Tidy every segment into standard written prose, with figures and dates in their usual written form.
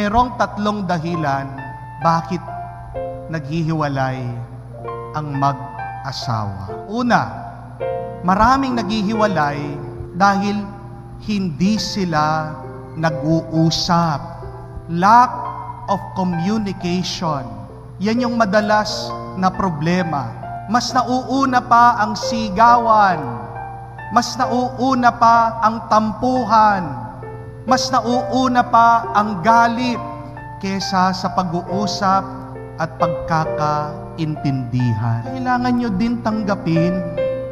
merong tatlong dahilan bakit naghihiwalay ang mag-asawa. Una, maraming naghihiwalay dahil hindi sila nag-uusap. Lack of communication. Yan yung madalas na problema. Mas nauuna pa ang sigawan. Mas nauuna pa ang tampuhan. Mas nauuna pa ang galit kesa sa pag-uusap at pagkakaintindihan. Kailangan nyo din tanggapin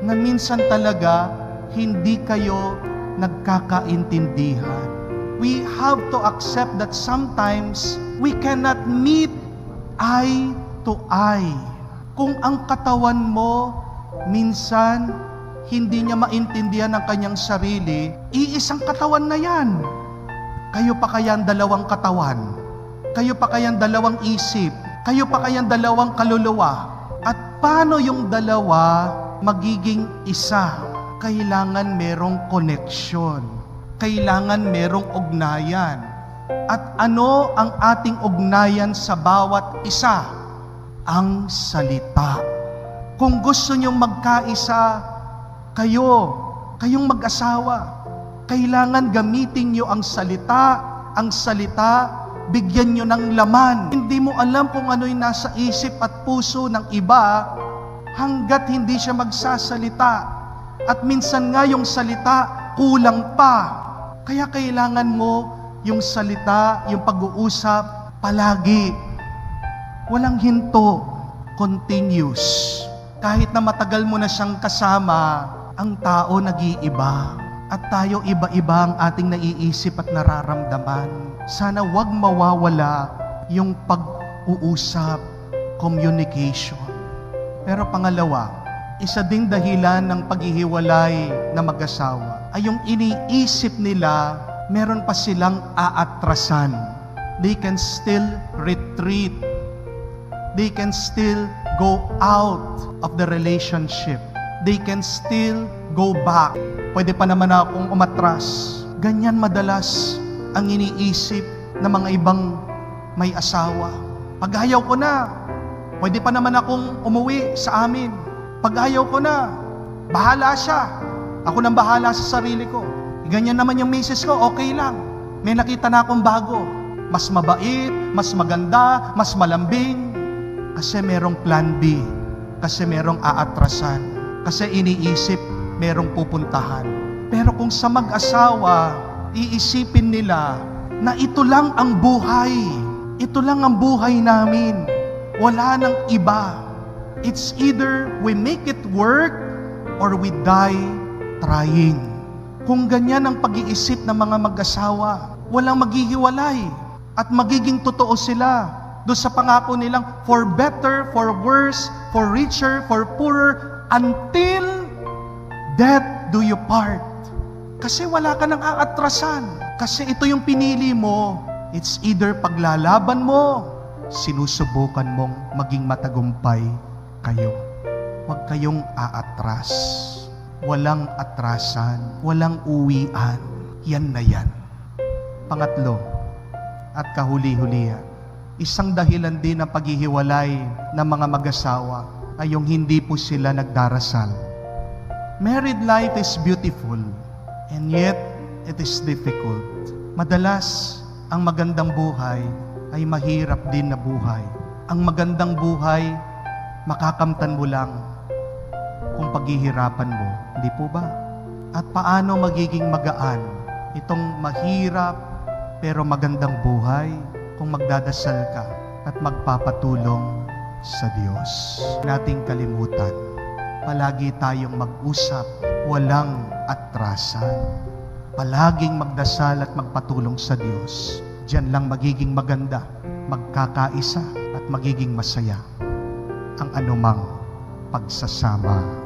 na minsan talaga hindi kayo nagkakaintindihan. We have to accept that sometimes we cannot meet eye to eye. Kung ang katawan mo minsan hindi niya maintindihan ang kanyang sarili, iisang katawan na yan. Kayo pa kaya ang dalawang katawan? Kayo pa kaya ang dalawang isip? Kayo pa kaya ang dalawang kaluluwa? At paano yung dalawa magiging isa? Kailangan merong connection. Kailangan merong ugnayan. At ano ang ating ugnayan sa bawat isa? Ang salita. Kung gusto nyong magkaisa, kayong mag-asawa, kailangan gamitin nyo ang salita, bigyan nyo ng laman. Hindi mo alam kung ano yung nasa isip at puso ng iba hanggat hindi siya magsasalita. At minsan nga yung salita, kulang pa. Kaya kailangan mo yung salita, yung pag-uusap, palagi. Walang hinto, continuous. Kahit na matagal mo na siyang kasama, ang tao nag-iiba. At tayo iba-iba ang ating naiisip at nararamdaman. Sana wag mawawala yung pag-uusap, communication. Pero pangalawa, isa ding dahilan ng paghihiwalay na mag-asawa ay yung iniisip nila, meron pa silang aatrasan. They can still retreat. They can still go out of the relationship. They can still go back. Pwede pa naman akong umatras. Ganyan madalas ang iniisip ng mga ibang may asawa. Pag ayaw ko na, pwede pa naman akong umuwi sa amin. Pag ayaw ko na, bahala siya. Ako nang bahala sa sarili ko. Ganyan naman yung misis ko, okay lang. May nakita na akong bago. Mas mabait, mas maganda, mas malambing. Kasi merong plan B. Kasi merong aatrasan. Kasi iniisip, merong pupuntahan. Pero kung sa mag-asawa, iisipin nila na ito lang ang buhay. Ito lang ang buhay namin. Wala nang iba. It's either we make it work or we die trying. Kung ganyan ang pag-iisip ng mga mag-asawa, walang maghihiwalay at magiging totoo sila doon sa pangako nilang for better, for worse, for richer, for poorer, until death do you part. Kasi wala ka nang aatrasan. Kasi ito yung pinili mo. It's either paglalaban mo, sinusubukan mong maging matagumpay kayo. Huwag kayong aatras. Walang atrasan. Walang uwian. Yan na yan. Pangatlo, at kahuli-hulihan, isang dahilan din ng paghihiwalay ng mga mag-asawa ay yung hindi po sila nagdarasal. Married life is beautiful and yet it is difficult. Madalas, ang magandang buhay ay mahirap din na buhay. Ang magandang buhay, makakamtan mo lang kung paghihirapan mo. Hindi po ba? At paano magiging magaan itong mahirap pero magandang buhay kung magdadasal ka at magpapatulong sa Diyos. Nating kalimutan, palagi tayong mag-usap, walang atrasan. Palaging magdasal at magpatulong sa Diyos. Diyan lang magiging maganda, magkakaisa at magiging masaya ang anumang pagsasama.